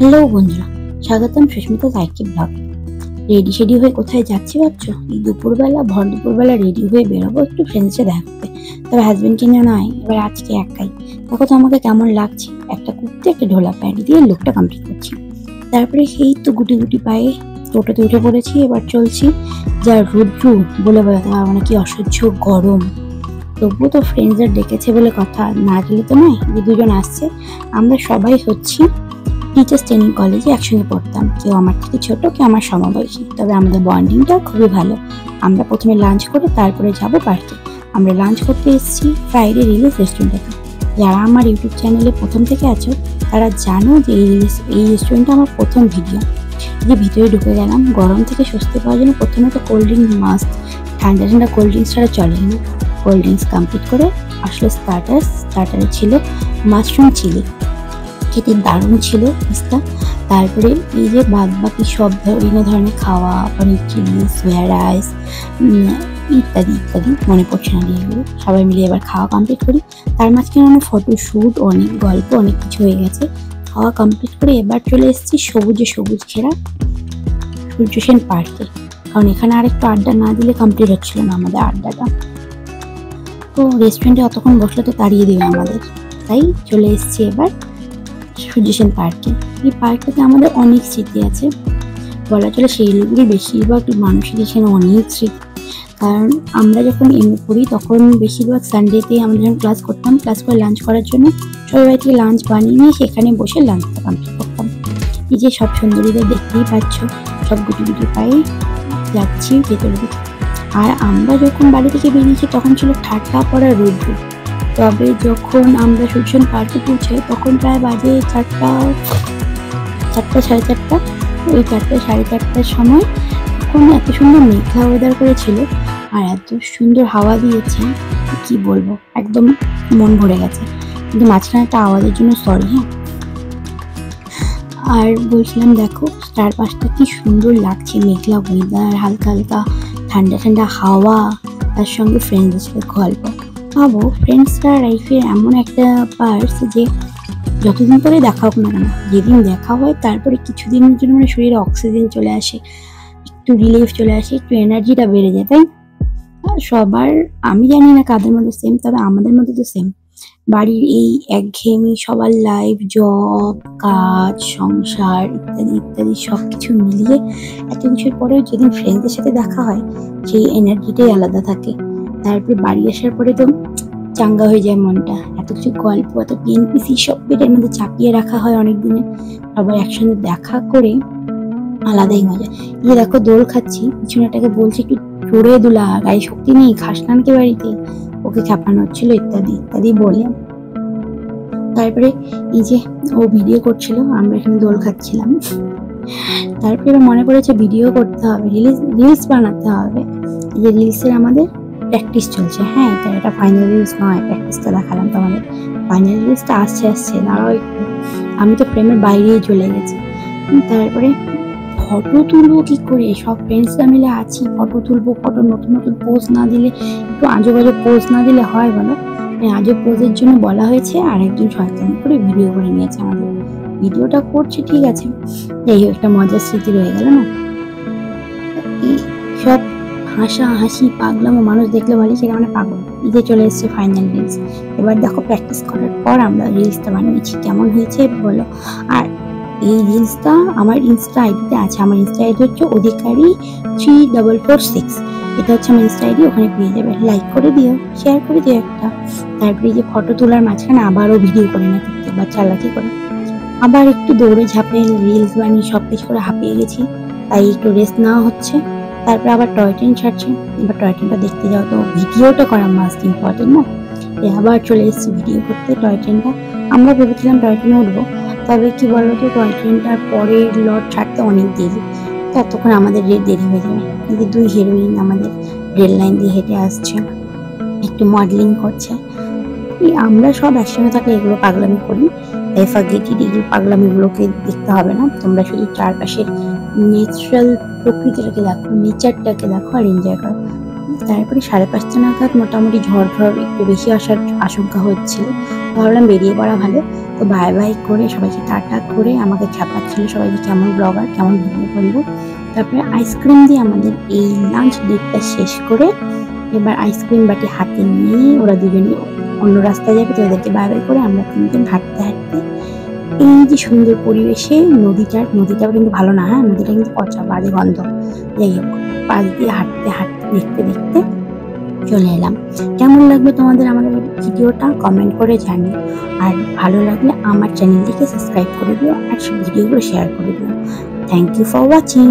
Hello বন্ধুরা, স্বাগতম Susmita psyche ব্লগে। রেডি শেডি হয়ে কোথায় যাচ্ছি ভাবছো? এই দুপুরবেলা ভর দুপুরবেলা রেডি হয়ে বেরোবো একটু ফ্রেন্ডসে দেখা করতে। তবে হাজবেন্ডকে নিয়ে নয়, এবার আজকে একাই। দেখো তো আমাকে কেমন লাগছে, একটা কুর্তি একটা ঢোলা প্যান্ট দিয়ে লুকটা কমপ্লিট করছি। তারপরে সেই তো গুটি গুটি পায়ে টোটোতে উঠে পড়েছি, এবার চলছি। যা রৌদ্র বলে বোঝাতে পারবো না, কি অসহ্য গরম। তবুও তো ফ্রেন্ডসরা ডেকেছে বলে কথা, না গেলে তো নয়। যে দুজন আসছে, আমরা সবাই হচ্ছি টিচার্স ট্রেনিং কলেজে একসঙ্গে পড়তাম। কেউ আমার থেকে ছোট, কেউ আমার সমবয়সী, তবে আমাদের বন্ডিংটা খুবই ভালো। আমরা প্রথমে লাঞ্চ করে তারপরে যাব পার্কে। আমরা লাঞ্চ করতে এসেছি ফ্রাইডে রিলিজ রেস্টুরেন্টে। যারা আমার ইউটিউব চ্যানেলে প্রথম থেকে আছো তারা জানো যে এই রেস্টুরেন্টটা আমার প্রথম ভিডিও। যে ভিতরে ঢুকে গেলাম, গরম থেকে স্বস্তি পাওয়ার জন্য প্রথমে তো কোল্ড ড্রিঙ্ক মাস্ট। ঠান্ডা ঠান্ডা কোল্ড ড্রিঙ্কস ছাড়া চলে না। কোল্ড ড্রিঙ্কস কমপ্লিট করে আসলে স্টার্টারে ছিল মাশরুম চিলি, খেতে দারুণ ছিল পিস্তা। তারপরে এই যে বাদ বাকি সব বিভিন্ন ধরনের খাওয়া, পনির চিলি, সোয়া রাইস ইত্যাদি ইত্যাদি, মনে পড়ছে না এগুলো। সবাই মিলে এবার খাওয়া কমপ্লিট করি। তার মাঝখানে অনেক ফটোশ্যুট, অনেক গল্প, অনেক কিছু হয়ে গেছে। খাওয়া কমপ্লিট করে এবার চলে এসেছি সবুজ ঘেরা সূর্য সেন পার্কে। কারণ এখানে আরেকটু আড্ডা না দিলে কমপ্লিট হচ্ছিল না আমাদের আড্ডাটা। তো রেস্টুরেন্টে অতক্ষণ বসলে তো তাড়িয়ে দেবে আমাদের, তাই চলে এসেছি এবার সূর্য সেন পার্কে। এই পার্কটাতে আমাদের অনেক স্মৃতি আছে, বলা চলে সেইগুলি বেশিরভাগ মানুষের এখানে অনেক স্মৃতি। কারণ আমরা যখন এমএ পড়ি তখন বেশিরভাগ সানডেতে আমরা যখন ক্লাস করতাম, ক্লাস করে লাঞ্চ করার জন্য সবাই বাড়ি থেকে লাঞ্চ বানিয়ে নিয়ে সেখানে বসে লাঞ্চটা কমপ্লিট করতাম। এই যে সব সুন্দরীদের দেখতেই পাচ্ছ, সব গুটি গুটি পায়ে যাচ্ছি ভেতরে দিকে। আর আমরা যখন বাড়ি থেকে বেরিয়েছি তখন ছিল ঠাট্টা পড়া রৌদ্র। তবে যখন আমরা সূর্য সেন পার্কে পৌঁছাই তখন প্রায় বাজে চারটা সাড়ে চারটা। ওই 4টা সাড়ে 4টার সময় তখন এত সুন্দর মেঘলা ওয়েদার করেছিল আর এত সুন্দর হাওয়া দিয়েছে, কি বলবো, একদম মন ভরে গেছে। কিন্তু মাঝখানে একটা আওয়াজের জন্য সরি। হ্যাঁ, আর বলছিলাম দেখো চারপাশটা কি সুন্দর লাগছে, মেঘলা ওয়েদার, হালকা হালকা ঠান্ডা ঠান্ডা হাওয়া, তার সঙ্গে ফ্রেন্ডসদের সাথে গল্প। ভাবো, ফ্রেন্ডসরা লাইফের এমন একটা পার্টস যে যতদিন পরে দেখা হোক না কেন, যেদিন দেখা হয় তারপরে কিছুদিনের জন্য মানে শরীরে অক্সিজেন চলে আসে, একটু রিলিফ চলে আসে, একটু এনার্জিটা বেড়ে যায়। তাই সবার, আমি জানি না কাদের মধ্যে সেম, তবে আমাদের মধ্যে তো সেম। বাড়ির এই একঘেয়েমি, সবার লাইফ, জব, কাজ, সংসার ইত্যাদি ইত্যাদি সবকিছু মিলিয়ে এত কিছুর পরেও যেদিন ফ্রেন্ডসদের সাথে দেখা হয় সেই এনার্জিটাই আলাদা থাকে। তারপরে বাড়ি আসার পরে তো চাঙ্গা হয়ে যায় মনটা। এত কিছু গল্প, এত পিএনপিসি সব পেটের মধ্যে চাপিয়ে রাখা হয় অনেক দিনে, সবাই একসঙ্গে দেখা করে আলাদাই মজা। এই দেখো দোল খাচ্ছি, পিছনেটাকে বলছি একটু জোরে দুলা, গায়ে শক্তি নেই, খাস না নাকি বাড়িতে, ওকে খেপানো হচ্ছিল ইত্যাদি ইত্যাদি বলে। তারপরে এই যে ও ভিডিও করছিল, আমরা এখানে দোল খাচ্ছিলাম। তারপরে এবার মনে পড়েছে ভিডিও করতে হবে, রিলস বানাতে হবে। এই যে রিলসের আমাদের প্র্যাকটিস চলছে। হ্যাঁ, এটা ফাইনাল রিলস নয়, প্র্যাকটিসটা দেখালাম তোমাদের। ফাইনাল রিলসটা আসছে, দাঁড়াও একটু, আমি তো ফ্রেমের বাইরেই চলে গেছি। তারপরে ফটো তুলবো কি করে, সব ফ্রেন্ডসরা মিলে আছি, ফটো তুলবো, ফটো নতুন নতুন পোজ না দিলে, একটু আজব আজব পোজ না দিলে হয় বলো? আজব পোজের জন্য বলা হয়েছে, আর একজন শয়তানি করে ভিডিও করে নিয়েছে আমাদের। ভিডিওটা করছে ঠিক আছে, এই একটা মজার স্মৃতি রয়ে গেল না। সব হাসি পাগলামো মানুষ দেখলে বলে সেটা মানে পাগল। ঈদে চলে এসছে ফাইনাল রিলস। এবার দেখো প্র্যাকটিস করার পর আমরা রিলসটা বানিয়েছি, কেমন হয়েছে বলো। আর এই রিলসটা আমার ইনস্টা আইডিতে আছে। আমার ইনস্টা আইডি হচ্ছে অধিকারী 3446। এটা হচ্ছে আমার ইনস্টা আইডি, ওখানে পেয়ে যাবে। লাইক করে দিও, শেয়ার করে দিও একটা। তারপরে যে ফটো তোলার মাঝখানে আবারও ভিডিও করে না, প্রত্যেকবার চালাকি করে আবার একটু দৌড়ে ঝাঁপে রিলস বানিয়ে সবকিছু করে হাঁপিয়ে গেছি, তাই একটু রেস্ট নেওয়া হচ্ছে। তারপরে আবার টয় ট্রেন ছাড়ছে, এবার টয় ট্রেনটা দেখতে যাও, তো ভিডিওটা করা মাস্ট ইম্পর্টেন্ট না। আবার চলে এসেছি ভিডিও করতে টয় ট্রেনটা। আমরা ভেবেছিলাম টয় ট্রেনে উঠবো, তবে কি বলতো টয় ট্রেনটার পরের লট ছাড়তে অনেক দেরি, ততক্ষণ আমাদের দেরি হয়ে যাবে। এই যে 2 হিরোইন আমাদের রেল লাইন দিয়ে হেঁটে আসছে, একটু মডেলিং করছে। আমরা সব একসঙ্গে থাকলে এগুলো পাগলামি করি, তাই ফাগেটিড এগুলো পাগলামিগুলোকে দেখতে হবে না। তোমরা শুধু চারপাশের ন্যাচারাল প্রকৃতিটাকে দেখো, নেচারটাকে দেখো আর এনজয় করো। তারপরে 5:30 নাগাদ মোটামুটি ঝড় একটু বেশি আসার আশঙ্কা হচ্ছিল, ভাবলাম বেরিয়ে পড়া ভালো। তো বাই বাই করে সবাইকে টাটা করে আমাকে খ্যাপাচ্ছিল সবাইকে, কেমন ব্লগার, কেমন ভিডিও করলো। তারপরে আইসক্রিম দিয়ে আমাদের এই লাঞ্চ ডেটটা শেষ করে এবার আইসক্রিম বাটি হাতে নিয়ে ওরা দুজনে অন্য রাস্তায় যাবে, তো ওদেরকে বাই বাই করে আমরা তিনজন হাঁটতে হাঁটতে এই যে সুন্দর পরিবেশে নদীটাও কিন্তু ভালো না, হ্যাঁ নদীটা কিন্তু পচা, বাজে গন্ধ, যাই হোক পাশ দিয়ে হাঁটতে হাঁটতে দেখতে দেখতে চলে এলাম। কেমন লাগলো তোমাদের আমাদের ভিডিওটা কমেন্ট করে জানিও, আর ভালো লাগলে আমার চ্যানেলটিকে সাবস্ক্রাইব করে দিও আর ভিডিওগুলো শেয়ার করে দিও। Thank you for watching.